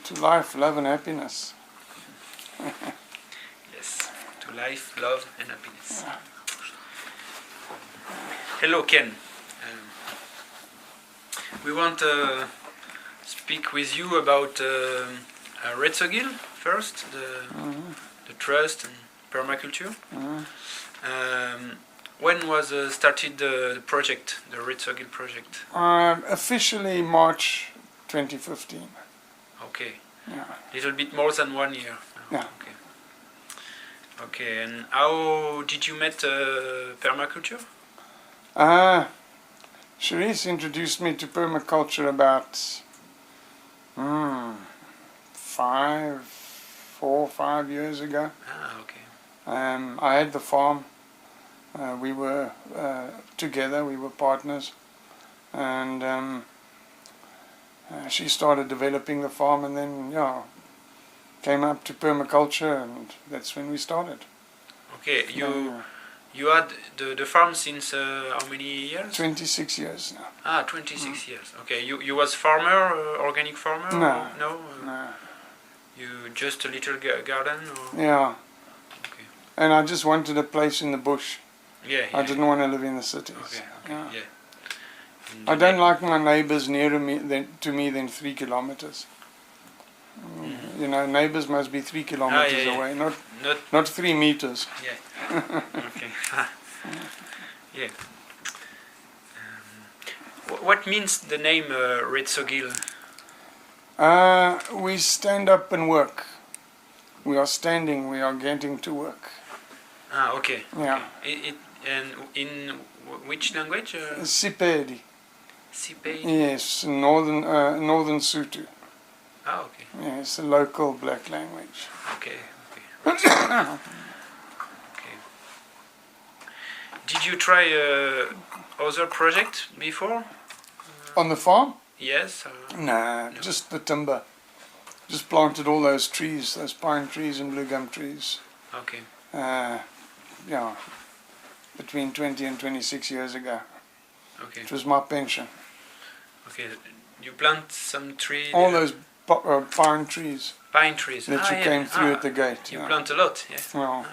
To life, love and happiness. Yes, to life, love and happiness. Hello Ken. We want to speak with you about Retsogile first, the trust and permaculture. When was started the project, the Retsogile project? Officially March 2015. Okay. Yeah. Little bit more than 1 year. Yeah. Okay. Okay. And how did you met permaculture? Charisse introduced me to permaculture about 4 or 5 years ago. Ah, okay. I had the farm. We were together. We were partners, and she started developing the farm, and then came up to permaculture, and that's when we started. Okay, you had the farm since how many years? 26 years now. Ah, 26 years. Okay, you was farmer, organic farmer? No. No? No. You just a little garden? Or? Yeah. Okay. And I just wanted a place in the bush. Yeah. I didn't want to live in the cities. Okay. Yeah. And I don't like my neighbors nearer to me than 3 kilometers. You know, neighbors must be 3 kilometers away, not 3 meters. Yeah. Okay. Yeah. What means the name Retsogile? We stand up and work. We are standing, we are getting to work. Ah, okay. Yeah. Okay. And in which language? Sipedi. Sipedi? Yes, northern Sotho. Ah, okay. Yes, a local black language. Okay. Okay. Did you try other project before? On the farm? Yes. No, just the timber. Just planted all those trees, those pine trees and blue gum trees. Okay. Yeah, between 20 and 26 years ago. Okay. It was my pension. Okay. You plant some tree. All those pine trees. Pine trees. That you came through at the gate. You plant a lot, yeah. Well, Okay.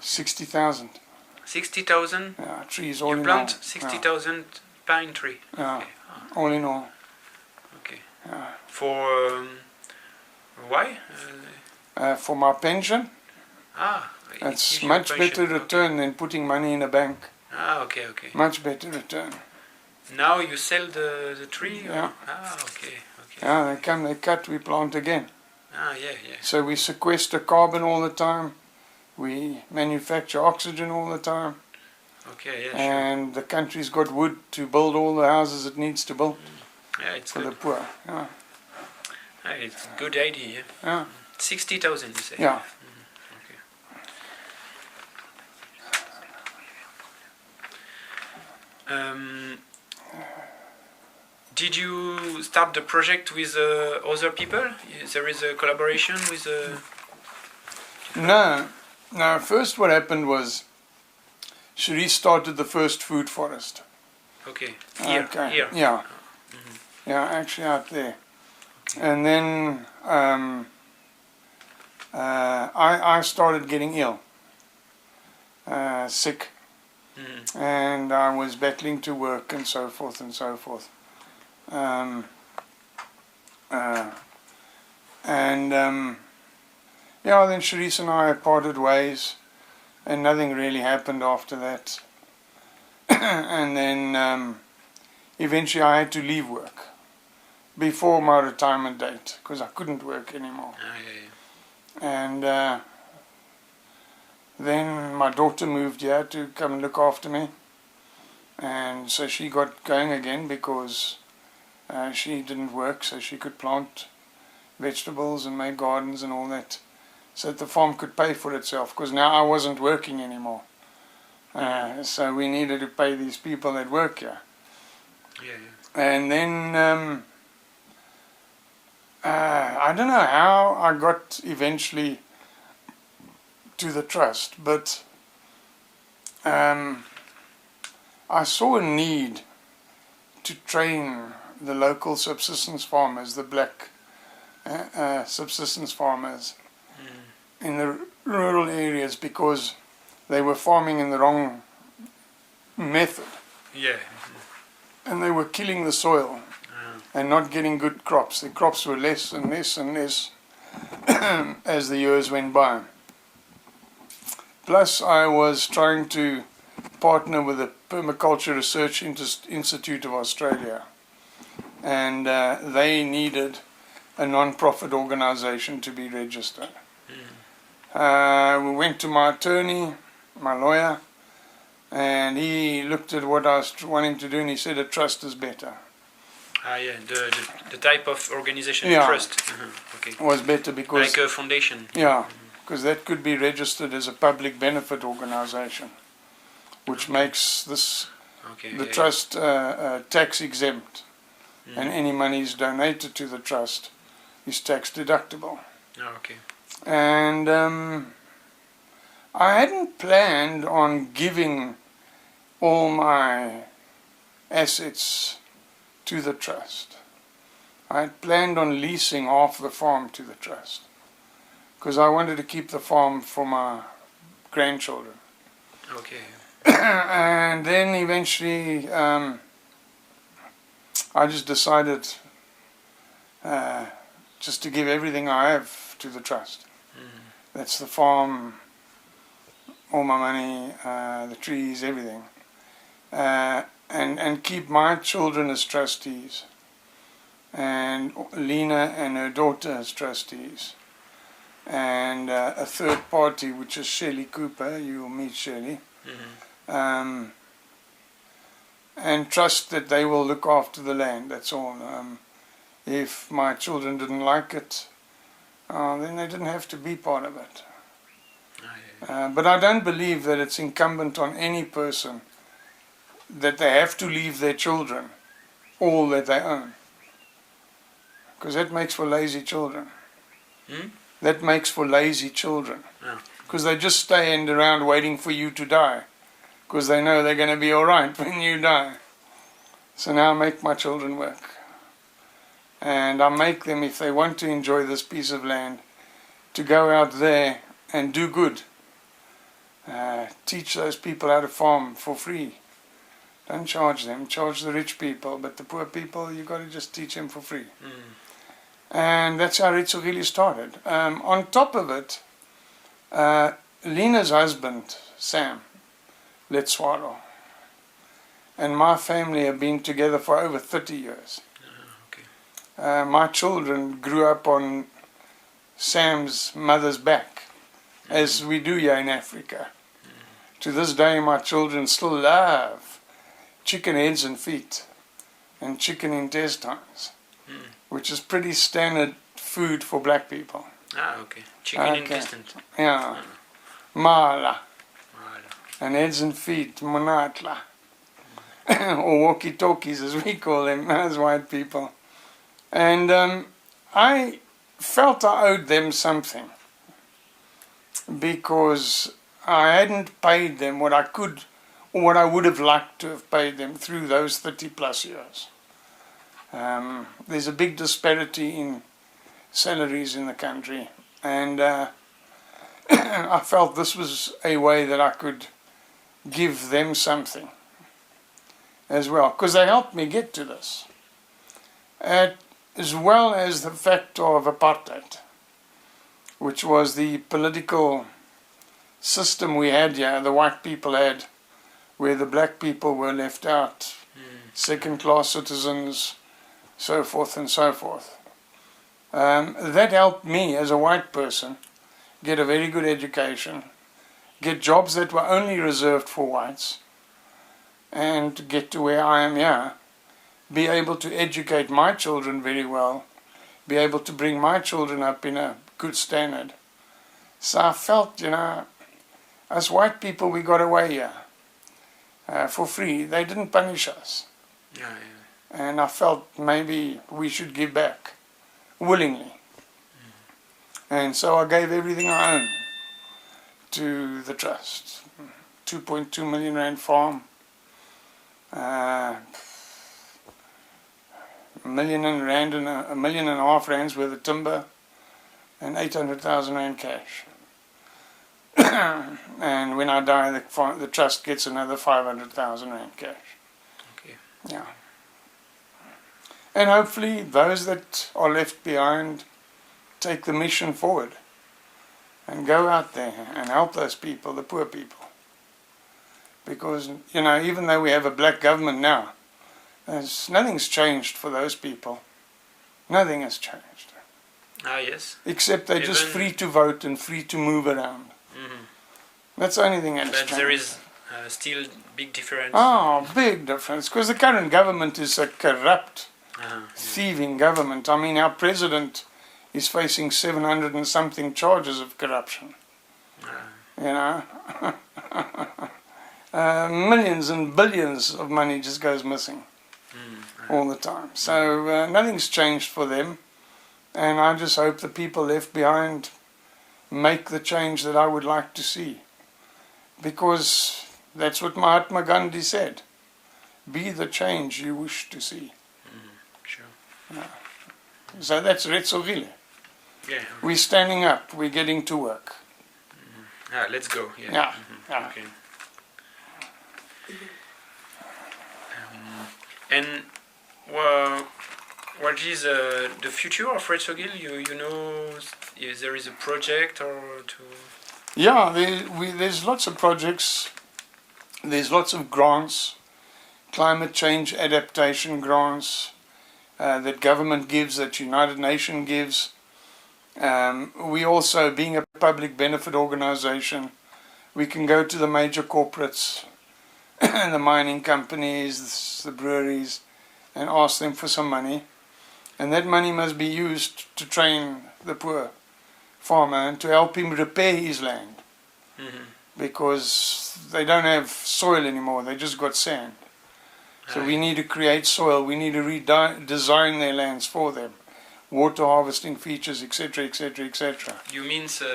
60,000. 60,000. Trees all you in plant all. 60,000 pine tree. Yeah. Okay. All in all. Okay. Yeah. For why? For my pension. It's much better return than putting money in a bank. Ah, okay, okay. Much better return. Now you sell the tree? Yeah. Or? Ah, okay, okay. Yeah, they come, they cut, we plant again. Ah, yeah, yeah. So we sequester carbon all the time. We manufacture oxygen all the time. Okay, yeah, and the country's got wood to build all the houses it needs to build. Yeah, it's for good. the poor. Yeah. It's a good idea. Yeah. 60,000, you say? Yeah. Did you start the project with other people? There is a collaboration with... No. First what happened was Charisse started the first food forest. Okay. Here. Yeah. Yeah, actually out there. Okay. And then I started getting ill. Sick. And I was battling to work and so forth and so forth. Then Charisse and I parted ways, and nothing really happened after that. And then eventually I had to leave work before my retirement date because I couldn't work anymore. And then my daughter moved here to come and look after me, and so she got going again because she didn't work, so she could plant vegetables and make gardens and all that, so that the farm could pay for itself, because now I wasn't working anymore. So we needed to pay these people that work here. And then I don't know how I got eventually to the trust, but I saw a need to train the local subsistence farmers, the black subsistence farmers in the rural areas because they were farming in the wrong method. Yeah. And they were killing the soil and not getting good crops. The crops were less and less and less as the years went by. Plus, I was trying to partner with the Permaculture Research Institute of Australia, and they needed a non-profit organization to be registered. We went to my attorney, my lawyer, and he looked at what I was wanting to do and he said a trust is better. Yeah, the type of organization, Yeah. trust. Okay. Was better because... Like a foundation. Yeah, because that could be registered as a public benefit organization, which makes this the trust tax exempt, and any monies donated to the trust is tax deductible. Oh, okay. And I hadn't planned on giving all my assets to the trust. I had planned on leasing half the farm to the trust because I wanted to keep the farm for my grandchildren. Okay. And then eventually I just decided just to give everything I have to the trust. That's the farm, all my money, the trees, everything. And keep my children as trustees, and Lena and her daughter as trustees, and a third party, which is Shirley Cooper. You'll meet Shirley. And trust that they will look after the land, that's all. If my children didn't like it, then they didn't have to be part of it. But I don't believe that it's incumbent on any person that they have to leave their children all that they own. Because that makes for lazy children. That makes for lazy children. Because they just stand around waiting for you to die. Because they know they're going to be alright when you die. So now I make my children work. And I make them, if they want to enjoy this piece of land, to go out there and do good. Teach those people how to farm for free. Don't charge them. Charge the rich people, but the poor people, you've got to just teach them for free. And that's how Retsogile started. On top of it, Lena's husband, Sam, Retsogile, and my family have been together for over 30 years. My children grew up on Sam's mother's back, as we do here in Africa. To this day, my children still love chicken heads and feet and chicken intestines, which is pretty standard food for black people. Okay. Chicken intestine. Yeah. Mala. And heads and feet, monatla. Or walkie-talkies, as we call them, as white people. And I felt I owed them something because I hadn't paid them what I could or what I would have liked to have paid them through those 30 plus years. There's a big disparity in salaries in the country, and I felt this was a way that I could give them something as well, because they helped me get to this, as well as the fact of apartheid, which was the political system we had here, the white people had, where the black people were left out, second-class citizens, so forth and so forth. That helped me as a white person get a very good education, get jobs that were only reserved for whites, and to get to where I am here, be able to educate my children very well, be able to bring my children up in a good standard. So I felt, as white people we got away here for free. They didn't punish us. And I felt maybe we should give back willingly. And so I gave everything I own to the trust. 2.2 million rand farm, R1 and R1.5 million worth of timber and 800,000 rand cash. And when I die, the trust gets another 500,000 rand cash. Okay. Yeah. And hopefully those that are left behind take the mission forward and go out there and help those people, the poor people. Because, you know, even though we have a black government now, nothing's changed for those people. Nothing has changed. Ah, yes. Except they're just free to vote and free to move around. Mm-hmm. That's the only thing that's changed. But there is still big difference. Oh, big difference. Because the current government is a corrupt, thieving government. I mean, our president is facing 700 and something charges of corruption. You know? Millions and billions of money just goes missing all the time. So nothing's changed for them. And I just hope the people left behind make the change that I would like to see. Because that's what Mahatma Gandhi said. Be the change you wish to see. Sure. So that's Retsogile. Yeah. We're standing up. We're getting to work. Let's go. Yeah. Yeah. Okay. And what is the future of Retsogile? You know, if there is a project or to... Yeah, there's lots of projects. There's lots of grants, climate change adaptation grants that government gives, that United Nations gives. We also, being a public benefit organization, we can go to the major corporates, the mining companies, the breweries, and ask them for some money. And that money must be used to train the poor farmer and to help him repair his land. Because they don't have soil anymore, they just got sand. So we need to create soil, we need to redesign their lands for them. Water harvesting features, etc., etc., etc. You mean for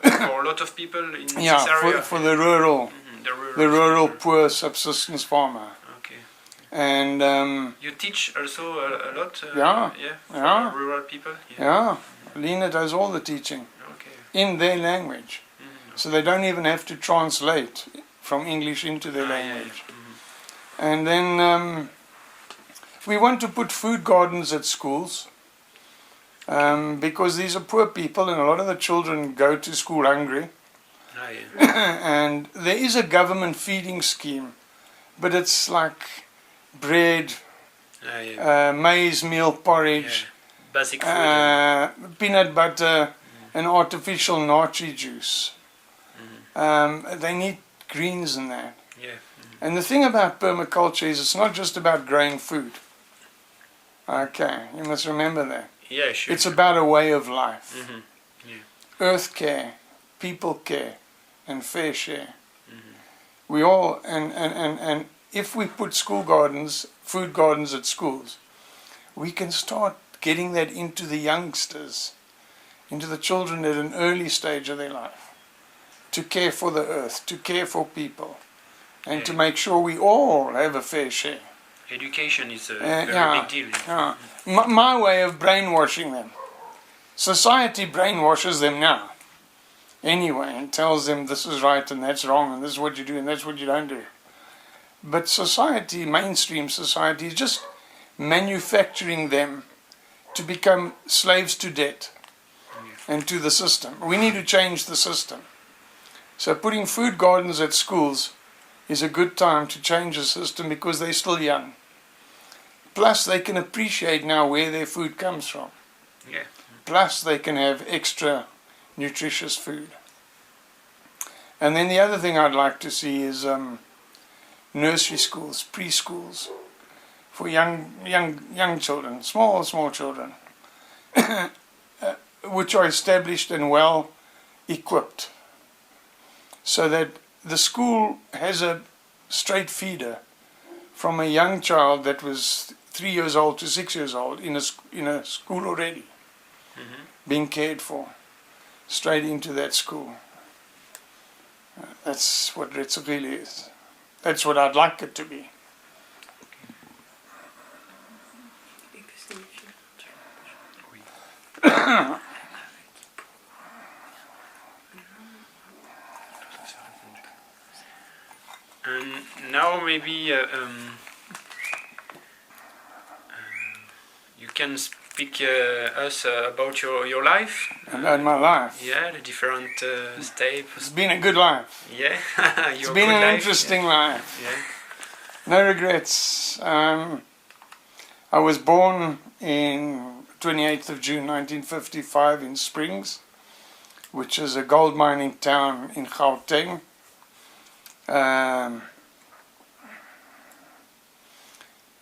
a lot of people in this area? Yeah, for the rural, the rural poor subsistence farmer. Okay. And you teach also a lot? For rural people? Yeah. Lena does all the teaching in their language. So they don't even have to translate from English into their language. And then we want to put food gardens at schools. Because these are poor people and a lot of the children go to school hungry. And there is a government feeding scheme, but it's like bread, maize meal porridge, basic food, peanut butter, and artificial nachi juice. They need greens in that. And the thing about permaculture is it's not just about growing food. Okay, you must remember that. Yeah, sure. It's about a way of life. Earth care, people care, and fair share. We all, and if we put school gardens, food gardens at schools, we can start getting that into the youngsters, into the children at an early stage of their life, to care for the earth, to care for people, and to make sure we all have a fair share. Education is a very big deal. My way of brainwashing them. Society brainwashes them now. Anyway, and tells them this is right and that's wrong and this is what you do and that's what you don't do. But society, mainstream society, is just manufacturing them to become slaves to debt and to the system. We need to change the system. So putting food gardens at schools is a good time to change the system because they're still young. Plus they can appreciate now where their food comes from. Plus they can have extra nutritious food. And then the other thing I'd like to see is nursery schools, preschools for young children, small children, which are established and well equipped, so that the school has a straight feeder from a young child that was 3 years old to 6 years old in a school already, being cared for, straight into that school. That's what Retsogile is. That's what I'd like it to be. And now maybe you can speak us about your life. About my life. Yeah, the different steps. It's been a good life. Yeah, It's been an interesting life. Yeah. No regrets. I was born in 28th of June 1955 in Springs, which is a gold mining town in Gauteng.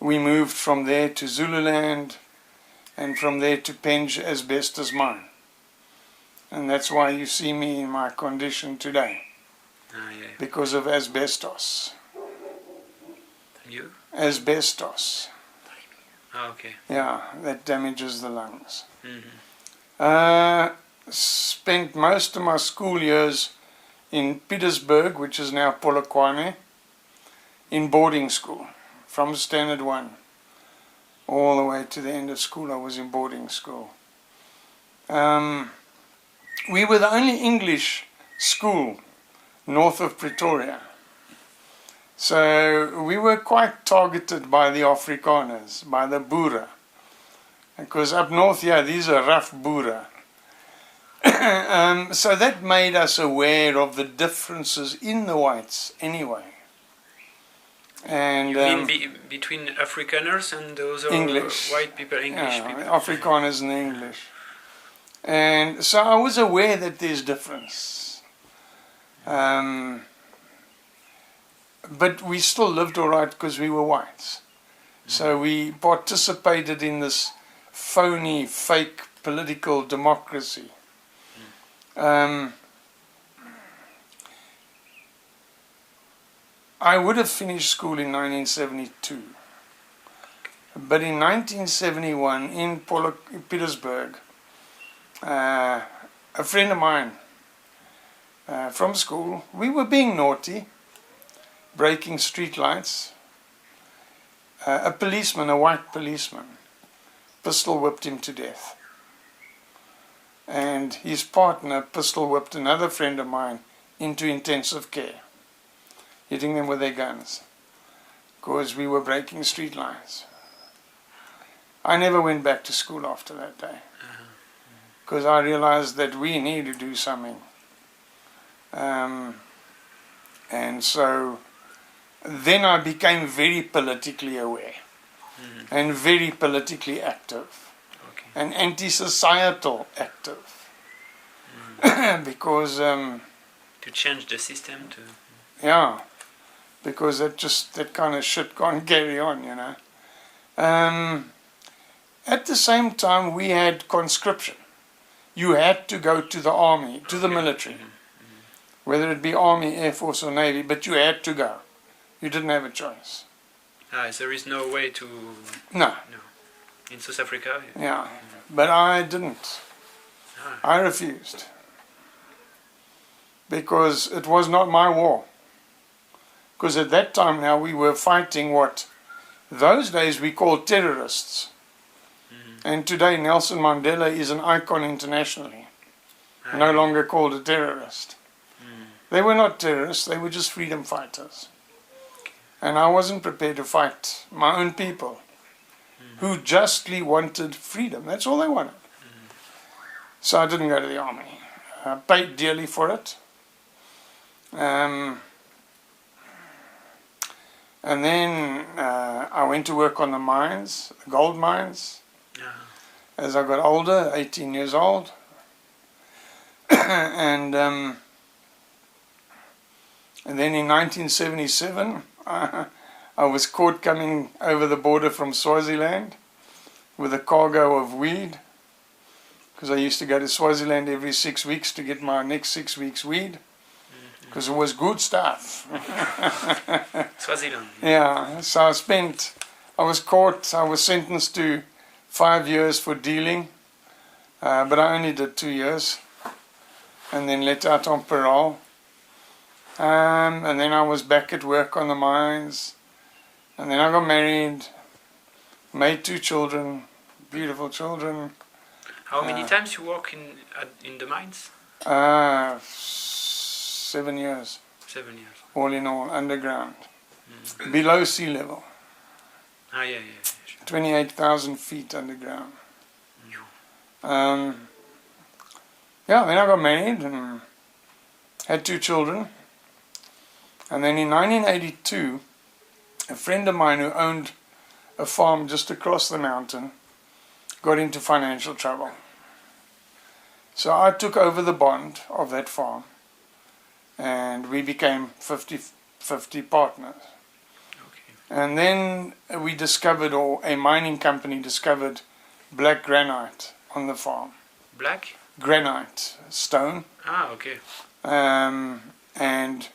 We moved from there to Zululand, and from there to Penge Asbestos Mine. And that's why you see me in my condition today, Yeah. because of asbestos. You? Asbestos. Okay. Yeah, that damages the lungs. Mm-hmm. Spent most of my school years in Petersburg, which is now Polokwane, in boarding school. From standard 1 all the way to the end of school, I was in boarding school. We were the only English school north of Pretoria. So we were quite targeted by the Afrikaners, by the Boere. Because up north, yeah, these are rough Boere. So that made us aware of the differences in the whites anyway. And You mean between Afrikaners and those English. white people, English people? Afrikaners and the English. And so I was aware that there's difference. But we still lived all right because we were whites. So we participated in this phony, fake political democracy. I would have finished school in 1972. But in 1971, in Petersburg, a friend of mine from school, we were being naughty, breaking street lights. A policeman, a white policeman, pistol whipped him to death. And his partner pistol whipped another friend of mine into intensive care, hitting them with their guns, because we were breaking street lights. I never went back to school after that day, because I realized that we need to do something. And so then I became very politically aware and very politically active and anti-societal active. Because to change the system to... Yeah, because that kind of shit can't carry on, you know. At the same time, we had conscription. You had to go to the army, to the military, whether it be army, air force or navy, but you had to go. You didn't have a choice. There is no way to... No. In South Africa? Yeah, but I didn't. I refused. Because it was not my war. Because at that time now we were fighting what those days we called terrorists. And today Nelson Mandela is an icon internationally. No longer called a terrorist. They were not terrorists, they were just freedom fighters. And I wasn't prepared to fight my own people who justly wanted freedom. That's all they wanted. So I didn't go to the army. I paid dearly for it. And then I went to work on the mines, the gold mines. As I got older, 18 years old. And then in 1977, I was caught coming over the border from Swaziland with a cargo of weed, because I used to go to Swaziland every 6 weeks to get my next 6 weeks weed, because it was good stuff. Swaziland. Yeah, so I was caught, I was sentenced to 5 years for dealing, but I only did 2 years, and then let out on parole. And then I was back at work on the mines, and then I got married, made 2 children, beautiful children. How many times you work in the mines? 7 years. 7 years. All in all, underground. Below sea level. Ah, yeah, yeah. Sure. 28,000 feet underground. Yeah, then I got married and had 2 children. And then in 1982, a friend of mine who owned a farm just across the mountain got into financial trouble. So I took over the bond of that farm and we became 50-50 partners. Okay. And then we discovered, or a mining company discovered, black granite on the farm. Black? Granite, stone. Ah, okay. And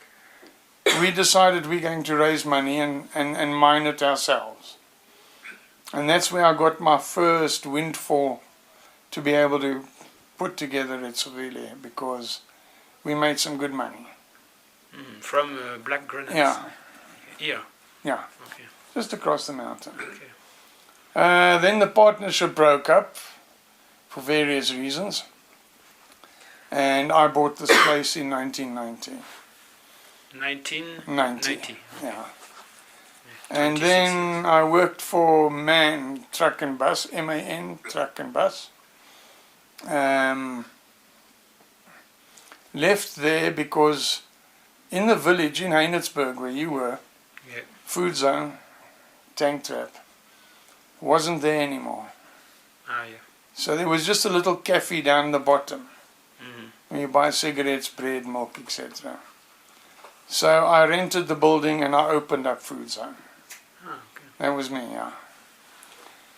we decided we're going to raise money and mine it ourselves. And that's where I got my first windfall to be able to put together Retsogile, because we made some good money. From black granite? Yeah. Here? Yeah. Okay. Just across the mountain. Okay. Then the partnership broke up for various reasons. And I bought this place in 1990. 1990? Yeah. And then I worked for MAN Truck and Bus, MAN Truck and Bus. Left there because in the village in Heinertsburg where you were, yeah. Food Zone, Tank Trap, wasn't there anymore. Ah, yeah. So there was just a little cafe down the bottom Mm-hmm. where you buy cigarettes, bread, milk, etc. So I rented the building and I opened up Food Zone. Ah, okay. That was me, yeah.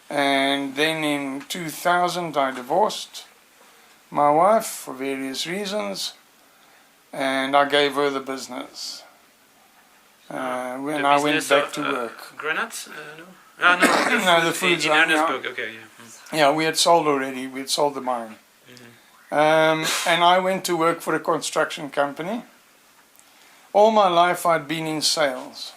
And then in 2000 I divorced my wife for various reasons, and I gave her the business. When I went back to work. Granites? No? Ah, no, No, the Food Zone. In Yeah. Heinertsburg, okay, yeah. Yeah, we had sold already. We had sold the mine. And I went to work for a construction company. All my life I'd been in sales.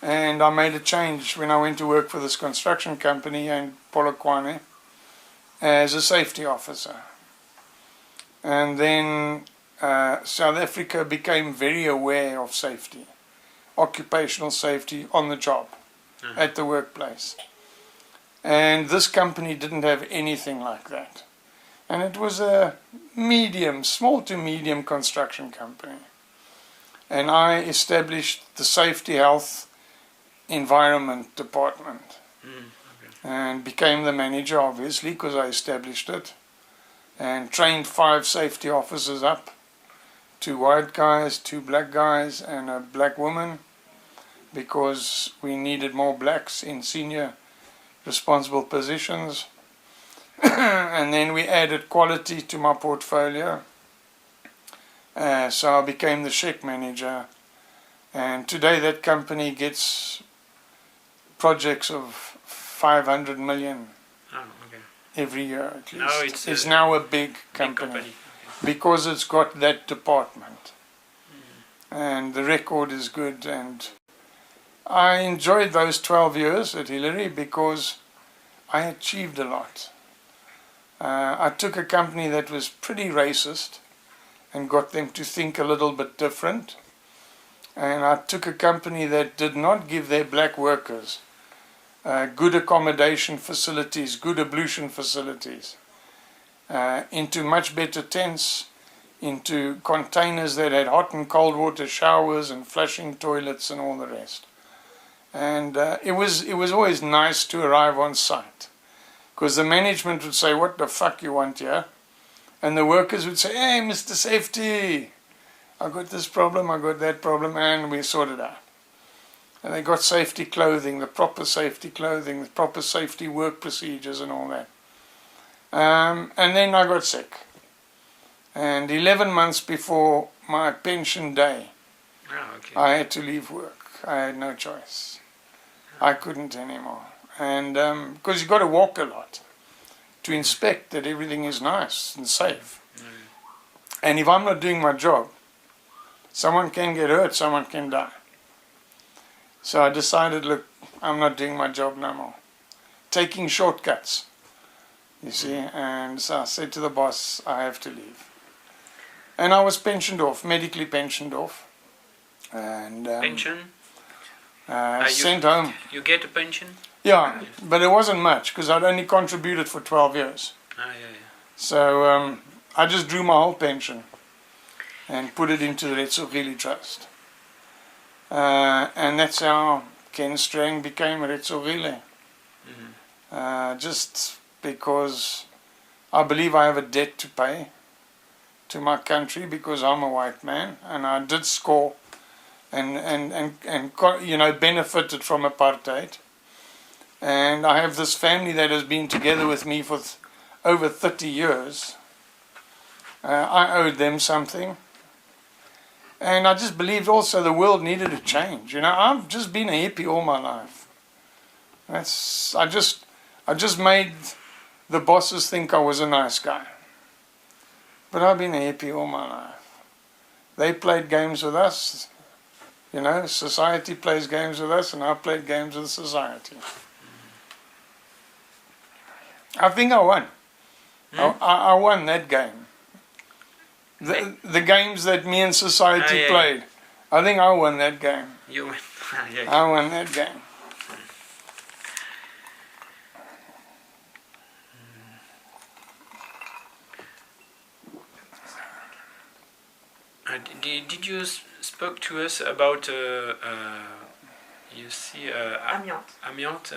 And I made a change when I went to work for this construction company in Polokwane as a safety officer. And then South Africa became very aware of safety, occupational safety on the job, at the workplace. And this company didn't have anything like that. And it was a small to medium construction company. And I established the safety, health, environment department. And became the manager, obviously, because I established it. And trained 5 safety officers up. 2 white guys, 2 black guys, and a black woman. Because we needed more blacks in senior responsible positions. And then we added quality to my portfolio. So I became the check manager. And today that company gets projects of 500 million every year at least. Now it's now a big company, Okay. because it's got that department. And the record is good. And I enjoyed those 12 years at Hillary because I achieved a lot. I took a company that was pretty racist and got them to think a little bit different. And I took a company that did not give their black workers good accommodation facilities, good ablution facilities, into much better tents, into containers that had hot and cold water showers and flushing toilets and all the rest. And it was always nice to arrive on site, because the management would say, "What the fuck you want here?" And the workers would say, "Hey, Mr. Safety, I got this problem, I got that problem," and we sorted out. And they got safety clothing, the proper safety clothing, the proper safety work procedures and all that. And then I got sick. And 11 months before my pension day, I had to leave work. I had no choice. I couldn't anymore. And because you've got to walk a lot to inspect that everything is nice and safe. And if I'm not doing my job, someone can get hurt, someone can die. So I decided, look, I'm not doing my job no more. Taking shortcuts you see. And so I said to the boss, I have to leave. And I was pensioned off, medically pensioned off. And Pension? sent home. You get a pension? Yeah, but it wasn't much because I'd only contributed for 12 years. Yeah. So I just drew my whole pension and put it into the Retsogile Trust. And that's how Ken Strang became Retsogile. Just because I believe I have a debt to pay to my country because I'm a white man and I did score and you know, benefited from apartheid. And I have this family that has been together with me for over 30 years. I owed them something. And I just believed also the world needed a change. You know, I've just been a hippie all my life. I just made the bosses think I was a nice guy. But I've been a hippie all my life. They played games with us. You know, society plays games with us, and I played games with society. I think I won. I won that game. The games that me and society played. I think I won that game. You won. I won that game. Did you spoke to us about you see amiante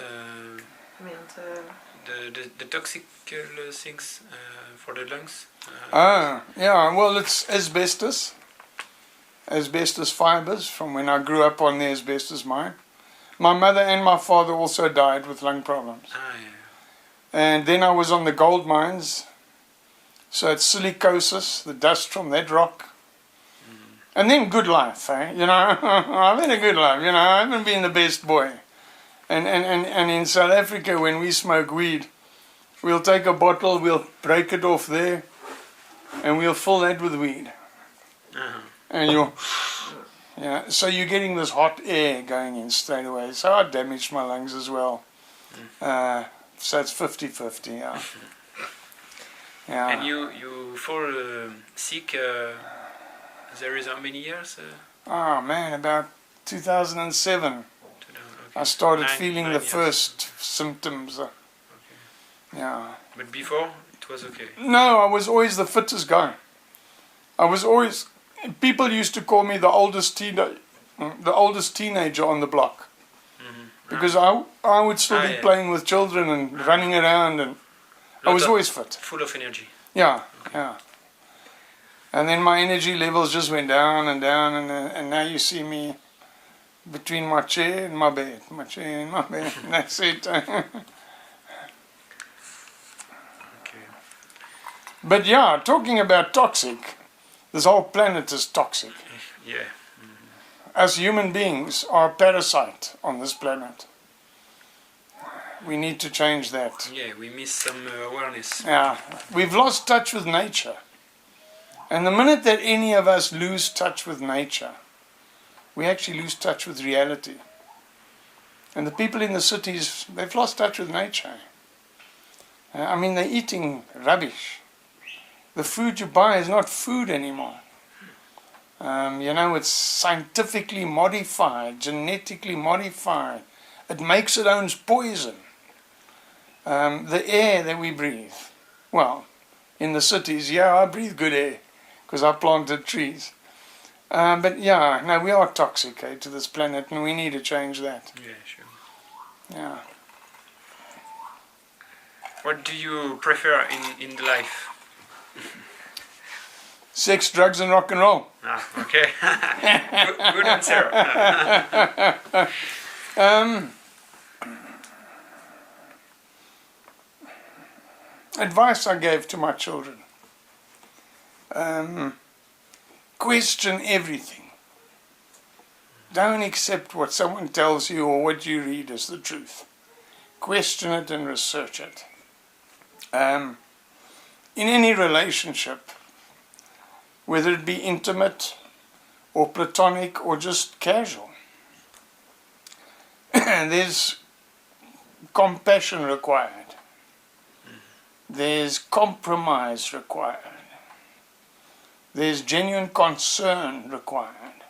the toxic things for the lungs? Yeah, well, it's asbestos fibers from when I grew up on the asbestos mine. My mother and my father also died with lung problems. And then I was on the gold mines, so it's silicosis, the dust from that rock. And then good life, eh? You know, I've had a good life, you know, I haven't been the best boy. And in South Africa, when we smoke weed, we'll take a bottle, we'll break it off there, and we'll fill that with weed. And so you're getting this hot air going in straight away. So I damaged my lungs as well. So it's 50-50, yeah. And you fall sick, there is how many years? Oh man, about 2007. I started feeling the first symptoms. Yeah. But before, it was okay? No, I was always the fittest guy. I was always... People used to call me the oldest teenager on the block. Because I would still be playing with children and running around, and I was always fit. Full of energy. Yeah, yeah. And then my energy levels just went down and down, and now you see me between my chair and my bed, and that's it. But yeah, talking about toxic, this whole planet is toxic. Yeah. As human beings are a parasite on this planet. We need to change that. Yeah, we miss some awareness. Yeah, we've lost touch with nature. And the minute that any of us lose touch with nature, we actually lose touch with reality. And the people in the cities, they've lost touch with nature. I mean, they're eating rubbish. The food you buy is not food anymore. You know, it's scientifically modified, genetically modified. It makes its own poison. The air that we breathe. Well, in the cities, yeah, I breathe good air because I planted trees. But yeah, no, we are toxic to this planet, and we need to change that. Yeah, sure. Yeah. What do you prefer in life? Sex, drugs, and rock and roll. Okay. Good answer. Advice I gave to my children. Question everything. Don't accept what someone tells you or what you read as the truth. Question it and research it. In any relationship, whether it be intimate or platonic or just casual, there's compassion required. There's compromise required. There's genuine concern required.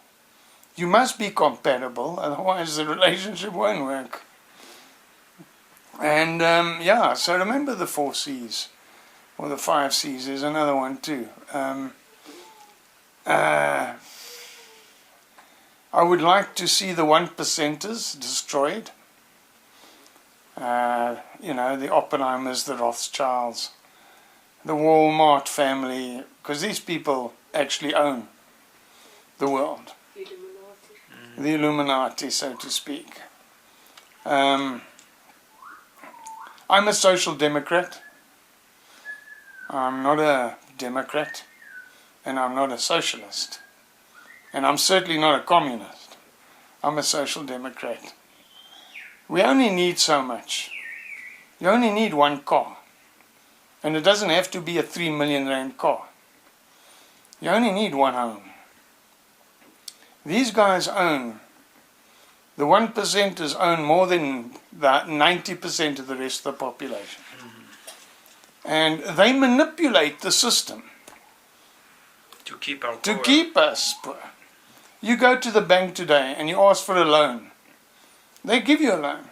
You must be compatible, otherwise the relationship won't work. And yeah, so remember the 4 C's, or the 5 C's, there's another one too. I would like to see the 1%ers destroyed. You know, the Oppenheimers, the Rothschilds, the Walmart family, because these people actually own the world. The Illuminati, so to speak. I'm a social democrat. I'm not a Democrat, and I'm not a socialist. And I'm certainly not a communist. I'm a social democrat. We only need so much. You only need one car. And it doesn't have to be a 3 million rand car. You only need one home. These guys own, the 1%ers own more than the 90% of the rest of the population. And they manipulate the system to keep our to poor. keep us poor. You go to the bank today and you ask for a loan. They give you a loan.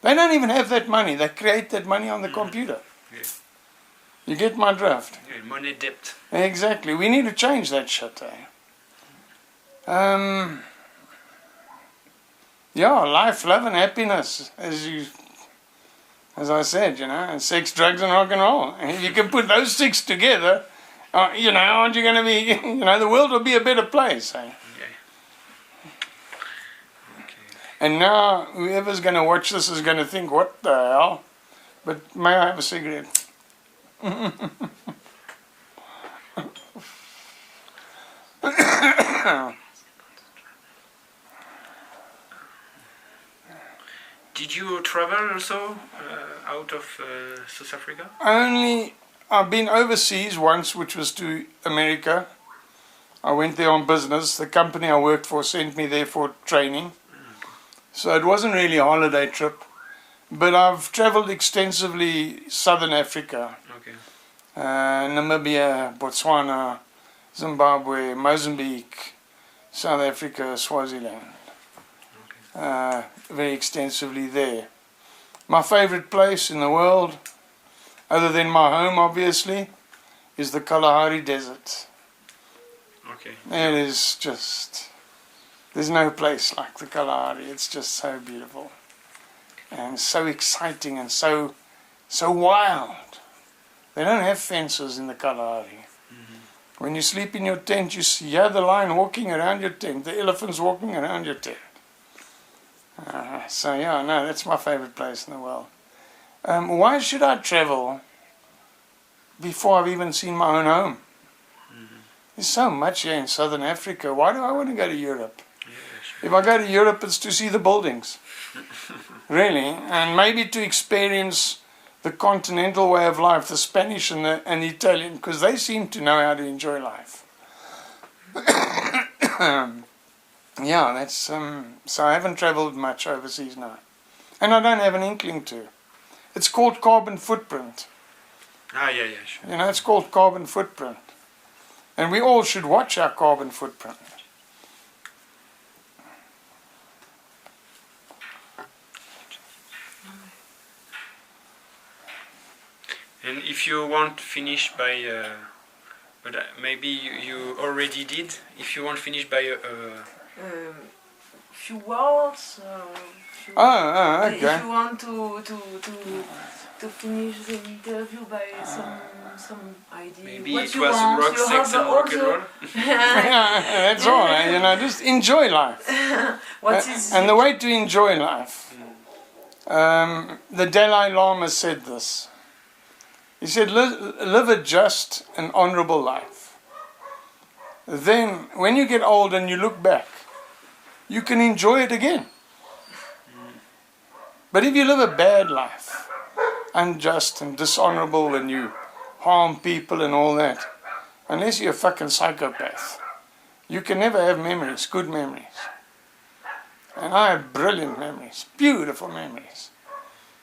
They don't even have that money. They create that money on the computer. Yeah. You get my drift? Yeah, money debt. Exactly. We need to change that shit, eh? Yeah, life, love and happiness, as I said, you know, and sex, drugs and rock and roll. And if you can put those 6 together, you know, aren't you going to be, you know, the world will be a better place, eh? And now whoever's going to watch this is going to think, what the hell? But may I have a cigarette? Did you travel also out of South Africa? Only, I've been overseas once, which was to America. I went there on business. The company I worked for sent me there for training. So it wasn't really a holiday trip. But I've traveled extensively Southern Africa. Okay. Namibia, Botswana, Zimbabwe, Mozambique, South Africa, Swaziland. Okay. Very extensively there. My favorite place in the world, other than my home obviously, is the Kalahari Desert. Okay. It is just, there's no place like the Kalahari. It's just so beautiful and so exciting and so wild. They don't have fences in the Kalahari. When you sleep in your tent, you hear the lion walking around your tent, the elephants walking around your tent. So yeah, no, that's my favorite place in the world. Why should I travel before I've even seen my own home? There's so much here in Southern Africa. Why do I want to go to Europe? Yeah, sure. If I go to Europe, it's to see the buildings. Really. And maybe to experience the continental way of life, the Spanish and the Italian, because they seem to know how to enjoy life. Yeah, that's so I haven't traveled much overseas now. And I don't have an inkling to. It's called carbon footprint. Ah, yeah, sure. You know, it's called carbon footprint. And we all should watch our carbon footprint. And if you want to finish by, but maybe you already did, if you want to finish by few words. Okay. If you want to finish the interview by some idea. maybe what it you was want. rock, You sex have and rock and also- roll. Yeah, that's all. You know, just enjoy life. What is And the way to enjoy life, the Dalai Lama said this. He said, live a just and honorable life. Then, when you get old and you look back, you can enjoy it again. But if you live a bad life, unjust and dishonorable, and you harm people and all that, unless you're a fucking psychopath, you can never have memories, good memories. And I have brilliant memories, beautiful memories.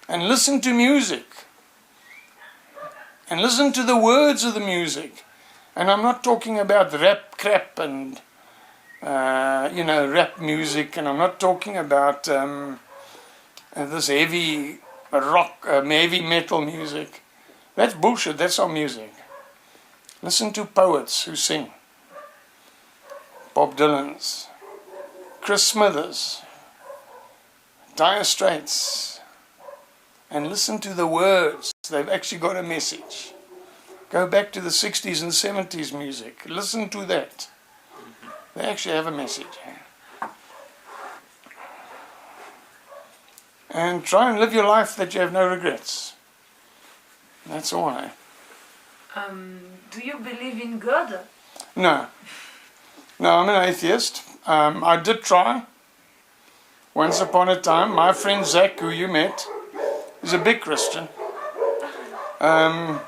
And listen to music. and listen to the words of the music. And I'm not talking about rap crap and rap music, and I'm not talking about this heavy rock, heavy metal music. That's bullshit. That's not music. Listen to poets who sing. Bob Dylan's, Chris Smithers, Dire Straits, and listen to the words. They've actually got a message. Go back to the 60s and 70s music. Listen to that. They actually have a message. And try and live your life that you have no regrets. That's all. Do you believe in God? No. No, I'm an atheist. I did try. Once upon a time, my friend Zach, who you met, is a big Christian. I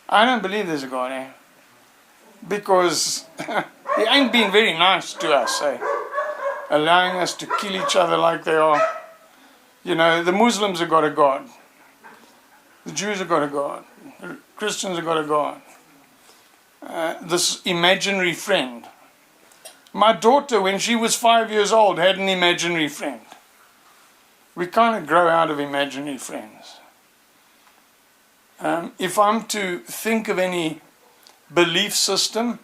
don't believe there's a God, because he ain't been very nice to us, allowing us to kill each other like they are. You know, the Muslims have got a God. The Jews have got a God. The Christians have got a God. This imaginary friend. My daughter, when she was 5 years old, had an imaginary friend. We kind of grow out of imaginary friends. If I'm to think of any belief system,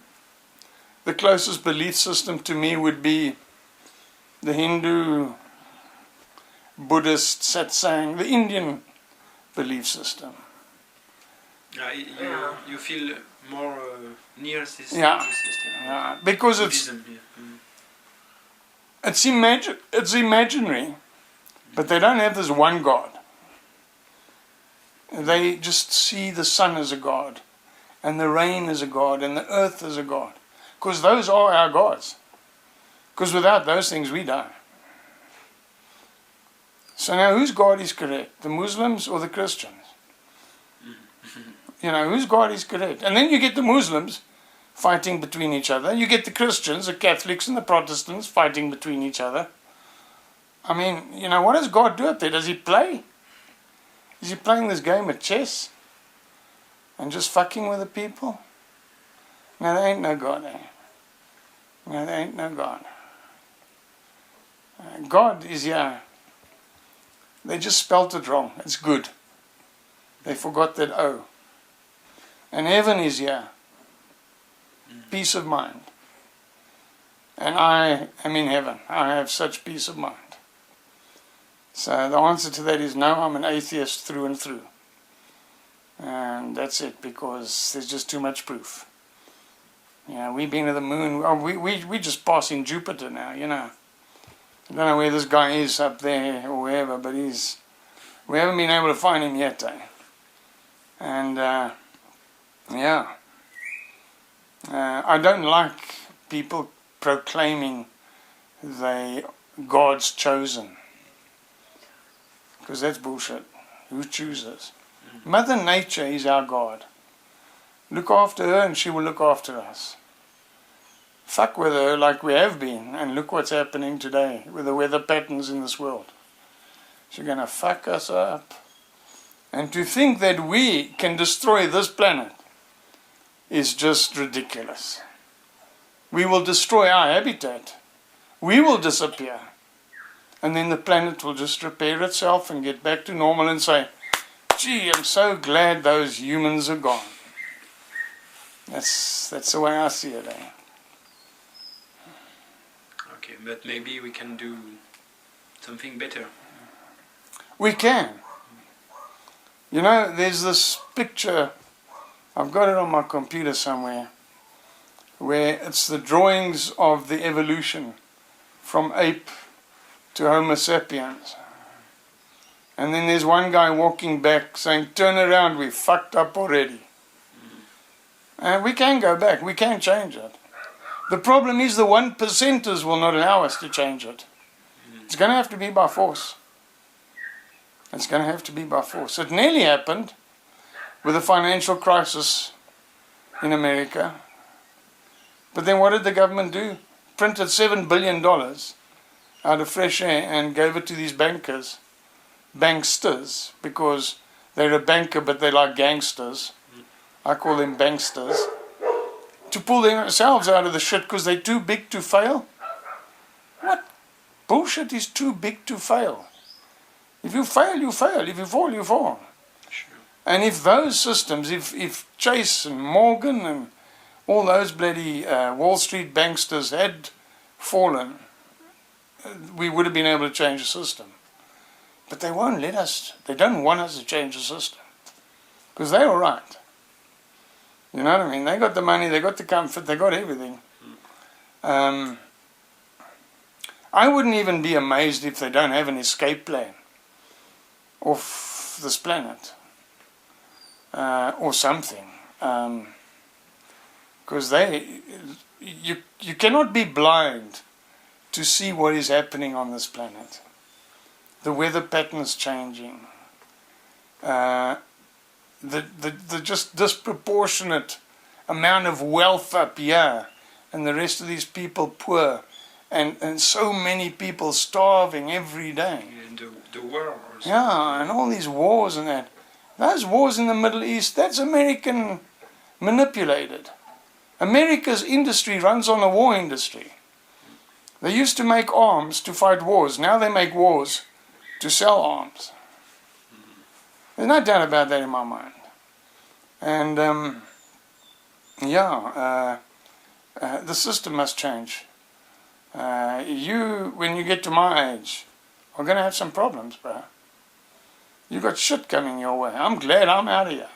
the closest belief system to me would be the Hindu, Buddhist, satsang, the Indian belief system. You feel more near this system. Yeah, because Buddhism, it's imaginary, but they don't have this one God. They just see the sun as a God, and the rain as a God, and the earth as a God, because those are our gods. Because without those things we die. So now whose God is correct? The Muslims or the Christians? You know, whose God is correct? And then you get the Muslims fighting between each other. You get the Christians, the Catholics and the Protestants fighting between each other. I mean, you know, what does God do up there? Does he play? Is he playing this game of chess? And just fucking with the people? No, there ain't no God, No, there ain't no God. God is here. They just spelt it wrong. It's good. They forgot that O. And heaven is here. Peace of mind. And I am in heaven. I have such peace of mind. So the answer to that is no, I'm an atheist through and through. And that's it, because there's just too much proof. You know, we've been to the moon. Oh, we just passing Jupiter now, you know. I don't know where this guy is up there or wherever, but we haven't been able to find him yet. And I don't like people proclaiming they God's chosen, because that's bullshit. Who chooses? Mother Nature is our God. Look after her and she will look after us. Fuck with her like we have been, and look what's happening today with the weather patterns in this world. She's going to fuck us up. And to think that we can destroy this planet is just ridiculous. We will destroy our habitat. We will disappear. And then the planet will just repair itself and get back to normal and say, gee, I'm so glad those humans are gone. That's the way I see it. Okay, but maybe we can do something better. We can. You know, there's this picture, I've got it on my computer somewhere, where it's the drawings of the evolution from ape to Homo sapiens. And then there's one guy walking back saying, turn around, we fucked up already. And we can go back, we can change it. The problem is the 1%ers will not allow us to change it. It's going to have to be by force. It's going to have to be by force. It nearly happened with the financial crisis in America. But then what did the government do? Printed $7 billion out of fresh air and gave it to these bankers, banksters, because they're a banker, but they're like gangsters. I call them banksters. To pull themselves out of the shit because they're too big to fail. What bullshit is too big to fail? If you fail, you fail. If you fall, you fall. Sure. And if those systems, if Chase and Morgan and all those bloody Wall Street banksters had fallen, we would have been able to change the system. But they won't let us. They don't want us to change the system. Because they're all right. You know what I mean? They got the money, they got the comfort, they got everything. I wouldn't even be amazed if they don't have an escape plan off this planet. Or something. Because you cannot be blind to see what is happening on this planet. The weather patterns changing. The just disproportionate amount of wealth up here, and the rest of these people poor, and so many people starving every day. And the war. Yeah, and all these wars and that. Those wars in the Middle East, that's American manipulated. America's industry runs on a war industry. They used to make arms to fight wars. Now they make wars to sell arms. There's no doubt about that in my mind. And, the system must change. When you get to my age, are going to have some problems, bro. You got shit coming your way. I'm glad I'm out of here.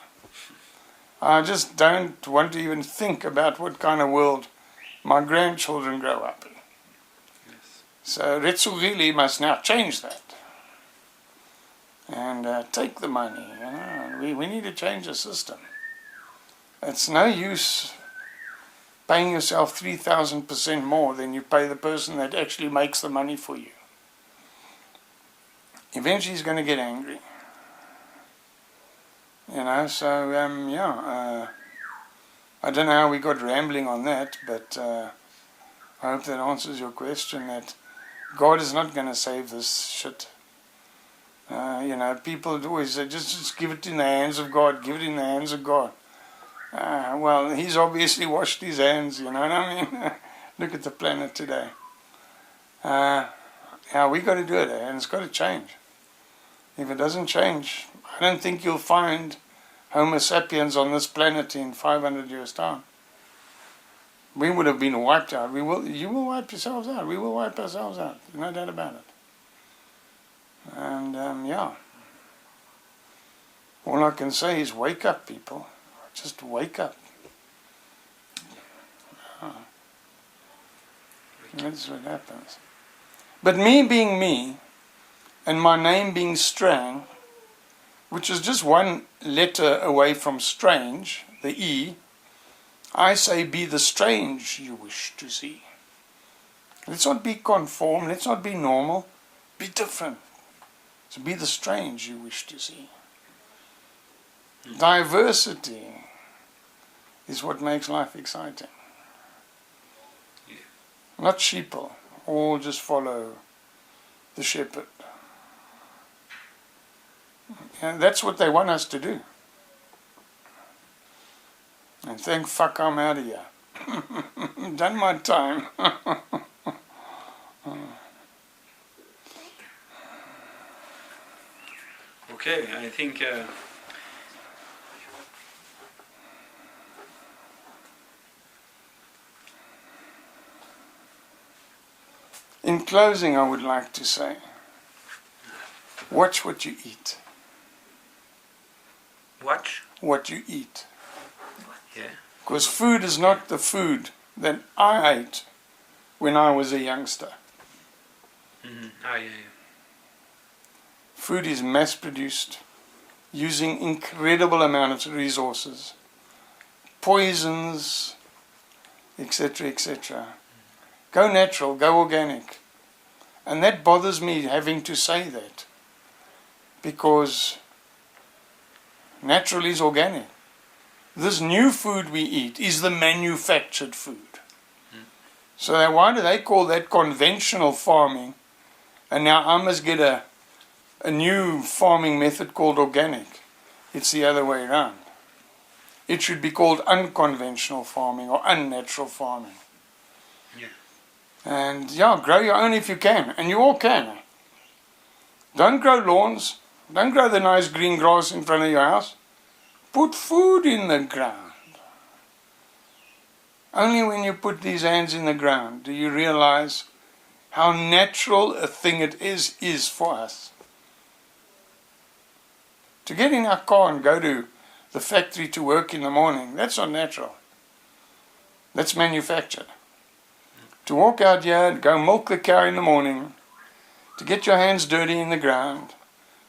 I just don't want to even think about what kind of world my grandchildren grow up in. Yes. So Retsogile must now change that. And take the money. You know? We need to change the system. It's no use paying yourself 3,000% more than you pay the person that actually makes the money for you. Eventually he's going to get angry. You know, so, I don't know how we got rambling on that, but I hope that answers your question, that God is not going to save this shit. People always say, just give it in the hands of God, give it in the hands of God. Well, he's obviously washed his hands, you know what I mean? Look at the planet today. We got to do it, and it's got to change. If it doesn't change, I don't think you'll find Homo sapiens on this planet in 500 years' time. We would have been wiped out. You will wipe yourselves out. We will wipe ourselves out. No doubt about it. And, all I can say is wake up, people. Just wake up. That's what happens. But me being me, and my name being Strang, which is just one letter away from strange, the E, I say be the strange you wish to see. Let's not be conform, let's not be normal, be different. So be the strange you wish to see. Diversity is what makes life exciting. Yeah. Not sheeple, all just follow the shepherd. And that's what they want us to do. And thank fuck I'm out of here. Done my time. Okay, I think in closing, I would like to say, watch what you eat. watch. What you eat. Yeah. Because food is not the food that I ate when I was a youngster. Mm-hmm. Oh, yeah. Food is mass-produced, using incredible amounts of resources, poisons, etc., etc. Go natural, go organic. And that bothers me having to say that, because natural is organic. This new food we eat is the manufactured food. So why do they call that conventional farming? And now I must get a new farming method called organic. It's the other way around. It should be called unconventional farming or unnatural farming. Yeah. And yeah, grow your own if you can, and you all can. Don't grow lawns. Don't grow the nice green grass in front of your house. Put food in the ground. Only when you put these hands in the ground do you realize how natural a thing it is for us. To get in our car and go to the factory to work in the morning, that's not natural. That's manufactured. To walk out here and go milk the cow in the morning, to get your hands dirty in the ground,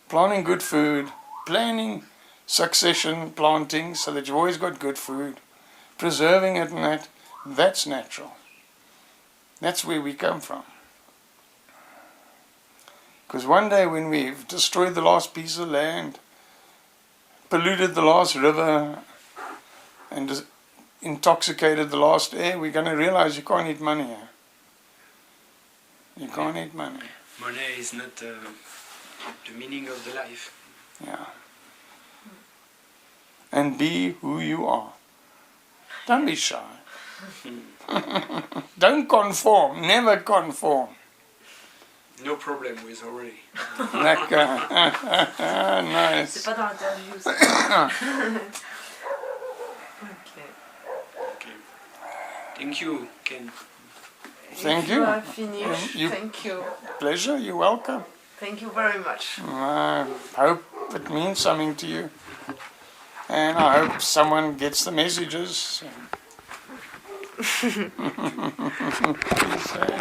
planting good food, planning succession planting so that you've always got good food, preserving it and that's natural. That's where we come from. Because one day when we've destroyed the last piece of land, polluted the last river, and intoxicated the last air, we're going to realize you can't eat money here. You can't eat money. Money is not the meaning of the life. Yeah. And be who you are. Don't be shy. Don't conform. Never conform. No problem with already. Nice. C'est pas dans l'interview, ça. Okay. Okay. Thank you, Ken. Thank If you. you are finished, You- thank you. Pleasure. You're welcome. Thank you very much. I hope it means something to you. And I hope someone gets the messages. Please say.